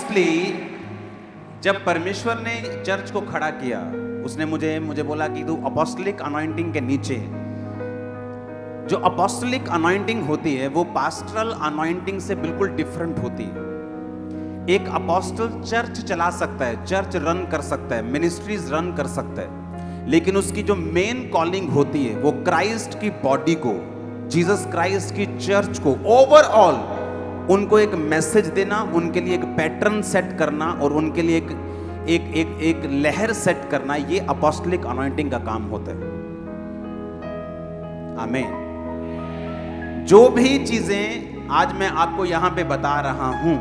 Firstly जब परमेश्वर ने चर्च को खड़ा किया, उसने मुझे बोला कि तू अपोस्टलिक अनॉइंटिंग के नीचे, जो अपोस्टलिक अनॉइंटिंग होती है वो पास्टरल अनॉइंटिंग से बिल्कुल डिफरेंट होती है। एक अपोस्टल चर्च चला सकता है, चर्च रन कर सकता है, मिनिस्ट्रीज रन कर सकता है, लेकिन उसकी जो मेन कॉलिंग होती है वो क्राइस्ट की बॉडी को, जीसस क्राइस्ट की चर्च को ओवरऑल उनको एक मैसेज देना, उनके लिए एक पैटर्न सेट करना और उनके लिए एक लहर सेट करना, ये अपोस्टलिक अनॉइंटिंग का काम होता है। आमीन। जो भी चीजें आज मैं आपको यहां पे बता रहा हूं,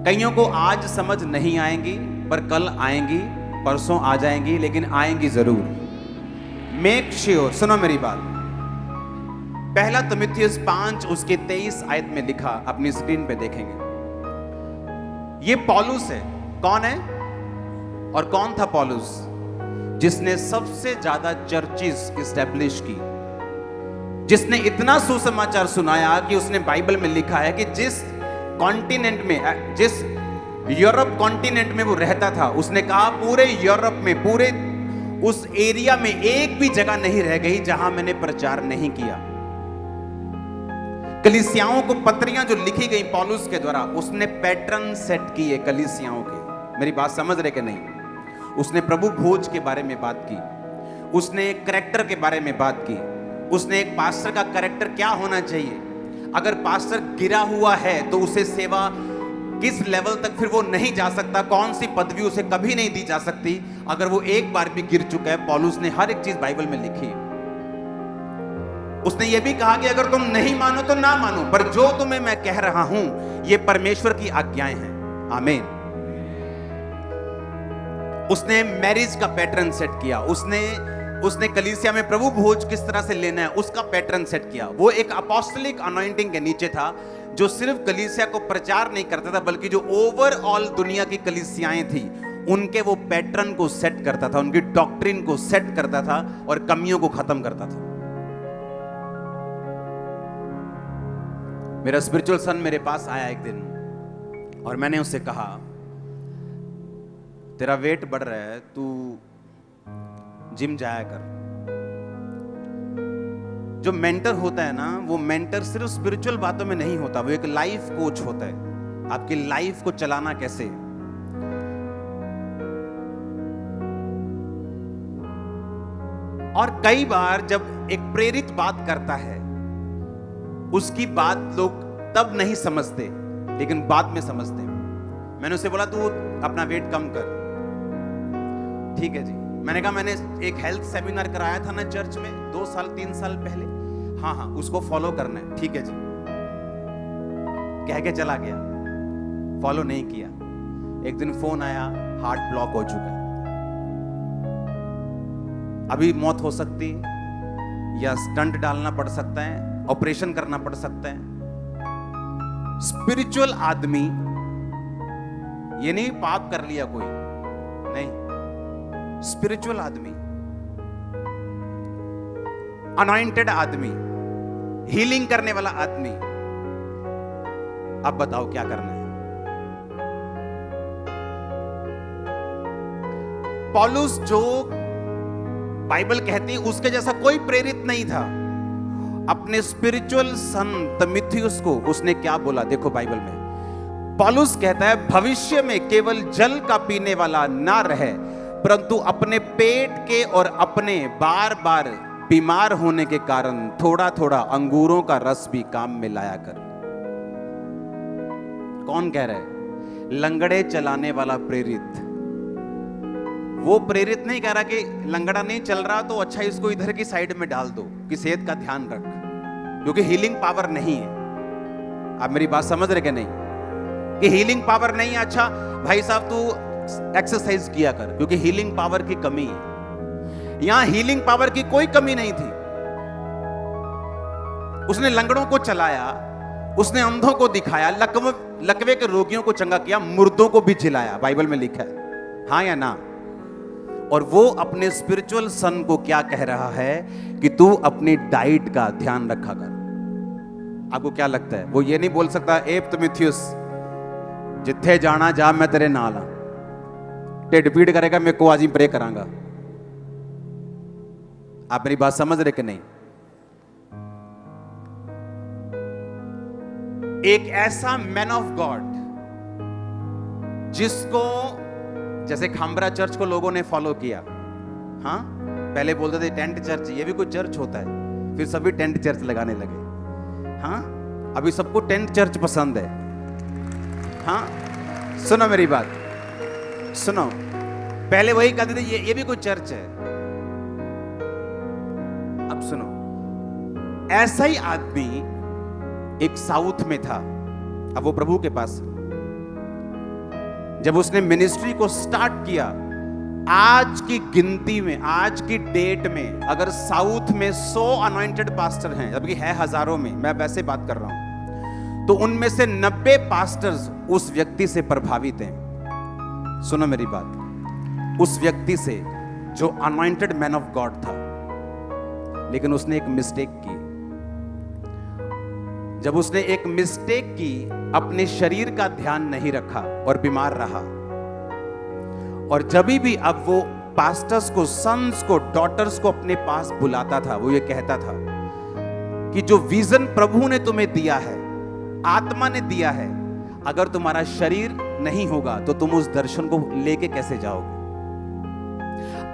कईयों को आज समझ नहीं आएंगी, पर कल आएंगी, परसों आ जाएंगी, लेकिन आएंगी जरूर। मेक श्योर, सुनो मेरी बात। पहला तिमुथियुस 5 उसके 23 आयत में लिखा, अपनी स्क्रीन पे देखेंगे। ये पौलुस है। कौन है और कौन था पौलुस? जिसने सबसे ज्यादा चर्चेस इस्टेब्लिश की, जिसने इतना सुसमाचार सुनाया कि उसने बाइबल में लिखा है कि जिस कॉन्टिनेंट में, जिस यूरोप कॉन्टिनेंट में वो रहता था, उसने कहा पूरे यूरोप में, पूरे उस एरिया में एक भी जगह नहीं रह गई जहां मैंने प्रचार नहीं किया। कलीसियाओं को पत्रियां जो लिखी गई पौलुस के द्वारा, उसने पैटर्न सेट किए कलीसियाओं के। मेरी बात समझ रहे कि नहीं? उसने प्रभु भोज के बारे में बात की, उसने एक कैरेक्टर के बारे में बात की, उसने एक पास्टर का कैरेक्टर क्या होना चाहिए, अगर पास्टर गिरा हुआ है तो उसे सेवा किस लेवल तक फिर वो नहीं जा सकता, कौन सी पदवी उसे कभी नहीं दी जा सकती अगर वो एक बार भी गिर चुका है। पौलुस ने हर एक चीज बाइबल में लिखी। उसने ये भी कहा कि अगर तुम नहीं मानो तो ना मानो, पर जो तुम्हें मैं कह रहा हूं ये परमेश्वर की आज्ञाएं हैं। आमीन। उसने मैरिज का पैटर्न सेट किया, उसने कलीसिया में प्रभु भोज किस तरह से लेना है उसका पैटर्न सेट किया। वो एक अपोस्टलिक अनॉइंटिंग के नीचे था, जो सिर्फ कलीसिया को प्रचार नहीं करता था, बल्कि जो ओवरऑल दुनिया की कलीसियाएं थी उनके वो पैटर्न को सेट करता था, उनकी डॉक्ट्रिन को सेट करता था और कमियों को खत्म करता था। मेरा स्पिरिचुअल सन मेरे पास आया एक दिन और मैंने उससे कहा, तेरा वेट बढ़ रहा है, तू जिम जाया कर। जो मेंटर होता है ना, वो मेंटर सिर्फ स्पिरिचुअल बातों में नहीं होता, वो एक लाइफ कोच होता है। आपकी लाइफ को चलाना कैसे। और कई बार जब एक प्रेरित बात करता है, उसकी बात लोग तब नहीं समझते, लेकिन बाद में समझते हैं। मैंने उसे बोला, तू अपना वेट कम कर। ठीक है जी। मैंने कहा, मैंने एक हेल्थ सेमिनार कराया था ना चर्च में 2 साल 3 साल पहले, हाँ, उसको फॉलो करना है। ठीक है जी। कह के चला गया, फॉलो नहीं किया। एक दिन फोन आया, हार्ट ब्लॉक हो चुका है, अभी मौत हो सकती है, या स्टंट डालना पड़ सकता है, ऑपरेशन करना पड़ सकता है। स्पिरिचुअल आदमी, ये नहीं पाप कर लिया कोई, नहीं, स्पिरिचुअल आदमी, अनॉइंटेड आदमी, हीलिंग करने वाला आदमी, अब बताओ क्या करना है। पौलुस जो बाइबल कहती है उसके जैसा कोई प्रेरित नहीं था। अपने स्पिरिचुअल सन तिमुथियुस को उसने क्या बोला, देखो बाइबल में पौलुस कहता है, भविष्य में केवल जल का पीने वाला ना रहे, परंतु अपने पेट के और अपने बार बार बीमार होने के कारण थोड़ा थोड़ा अंगूरों का रस भी काम में लाया कर। कौन कह रहा है? लंगड़े चलाने वाला प्रेरित। वो प्रेरित नहीं कह रहा कि लंगड़ा नहीं चल रहा तो अच्छा इसको इधर की साइड में डाल दो कि सेहत का ध्यान रख, क्योंकि हीलिंग पावर नहीं है। आप मेरी बात समझ रहे कि नहीं? कि हीलिंग पावर नहीं है, अच्छा भाई साहब तू एक्सरसाइज किया कर, क्योंकि हीलिंग पावर की कमी है। यहां हीलिंग पावर की कोई कमी नहीं थी। उसने लंगड़ों को चलाया, उसने अंधों को दिखाया, लकवे के रोगियों को चंगा किया, मुर्दों को भी जिलाया, बाइबल में लिखा है, हाँ या ना? और वो अपने स्पिरिचुअल सन को क्या कह रहा है कि तू अपनी डाइट का ध्यान रखा कर। आपको क्या लगता है? वो ये नहीं बोल सकता, ए तिमुथियुस जिथे जाना जा मैं तेरे नाल हाँ। ढिड पीड़ करेगा मेरे को आज ही प्रे करांगा। आप मेरी बात समझ रहे कि नहीं? एक ऐसा मैन ऑफ गॉड जिसको जैसे खामरा चर्च को लोगों ने फॉलो किया। हाँ, पहले बोलते थे टेंट चर्च, ये भी कोई चर्च होता है, फिर सभी टेंट चर्च लगाने लगे। हाँ, अभी सबको टेंट चर्च पसंद है। हाँ, सुनो मेरी बात, सुनो, पहले वही कहते थे ये भी कोई चर्च है। अब सुनो, ऐसा ही आदमी एक साउथ में था, अब वो प्रभु के पास। जब उसने मिनिस्ट्री को स्टार्ट किया, आज की गिनती में, आज की डेट में अगर साउथ में 100 अनॉइंटेड पास्टर हैं, जबकि है हजारों में, मैं वैसे बात कर रहा हूं, तो उनमें से 90 पास्टर्स उस व्यक्ति से प्रभावित हैं। सुनो मेरी बात, उस व्यक्ति से जो अनॉइंटेड मैन ऑफ गॉड था, लेकिन उसने एक मिस्टेक की। जब उसने एक मिस्टेक की, अपने शरीर का ध्यान नहीं रखा और बीमार रहा, और जब भी अब वो पास्टर्स को, सन्स को, डॉटर्स को अपने पास बुलाता था, वो ये कहता था कि जो विजन प्रभु ने तुम्हें दिया है, आत्मा ने दिया है, अगर तुम्हारा शरीर नहीं होगा तो तुम उस दर्शन को लेके कैसे जाओगे?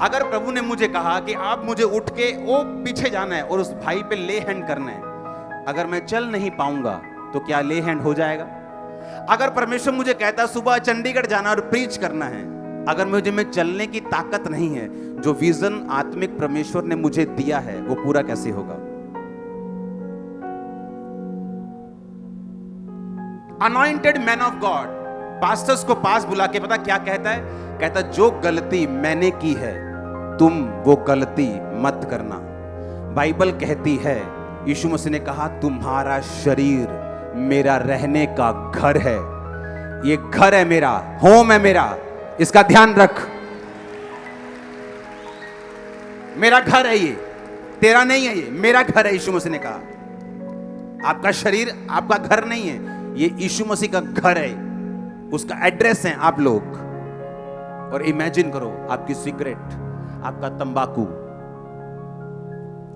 अगर प्रभु ने मुझे कहा कि आप मुझे उठ के वो पीछे जाना है और उस भाई पे ले हैंड करना है, अगर मैं चल नहीं पाऊंगा तो क्या ले हैंड हो जाएगा? अगर परमेश्वर मुझे कहता सुबह चंडीगढ़ जाना और प्रीच करना है, अगर मुझे में चलने की ताकत नहीं है, जो विजन आत्मिक परमेश्वर ने मुझे दिया है वो पूरा कैसे होगा? Anointed man of God pastors को पास बुला के पता क्या कहता है? कहता जो गलती मैंने की है तुम वो गलती मत करना। बाइबल कहती है, यीशु मसीह ने कहा तुम्हारा शरीर मेरा रहने का घर है, ये घर है मेरा, होम है मेरा, इसका ध्यान रख। मेरा घर है ये, तेरा नहीं है, ये मेरा घर है। यीशु मसीह ने कहा आपका शरीर आपका घर नहीं है, ये यीशु मसीह का घर है, उसका एड्रेस है आप लोग। और इमेजिन करो, आपकी सिगरेट, आपका तंबाकू,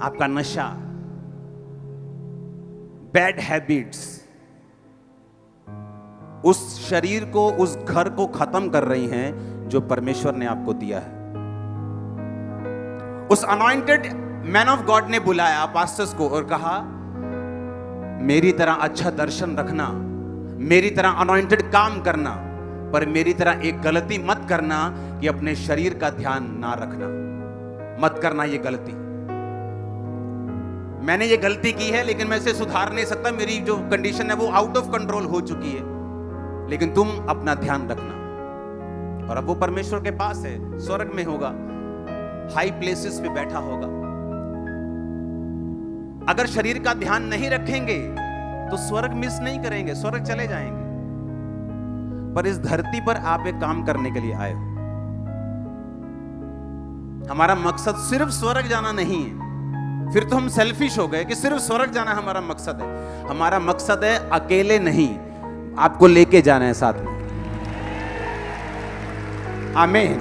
आपका नशा, बैड हैबिट्स उस शरीर को, उस घर को खत्म कर रही हैं जो परमेश्वर ने आपको दिया है। उस अनॉइंटेड मैन ऑफ गॉड ने बुलाया पास्टर्स को और कहा मेरी तरह अच्छा दर्शन रखना, मेरी तरह अनॉइंटेड काम करना, पर मेरी तरह एक गलती मत करना कि अपने शरीर का ध्यान ना रखना, मत करना ये गलती। मैंने ये गलती की है लेकिन मैं इसे सुधार नहीं सकता, मेरी जो कंडीशन है वो आउट ऑफ कंट्रोल हो चुकी है, लेकिन तुम अपना ध्यान रखना। और अब वो परमेश्वर के पास है, स्वर्ग में होगा, हाई प्लेसेस पे बैठा होगा। अगर शरीर का ध्यान नहीं रखेंगे तो स्वर्ग मिस नहीं करेंगे, स्वर्ग चले जाएंगे। पर इस धरती पर आप एक काम करने के लिए आए हो। हमारा मकसद सिर्फ स्वर्ग जाना नहीं है, फिर तो हम सेल्फिश हो गए कि सिर्फ स्वर्ग जाना हमारा मकसद है। हमारा मकसद है अकेले नहीं, आपको लेके जाना है साथ में। आमीन।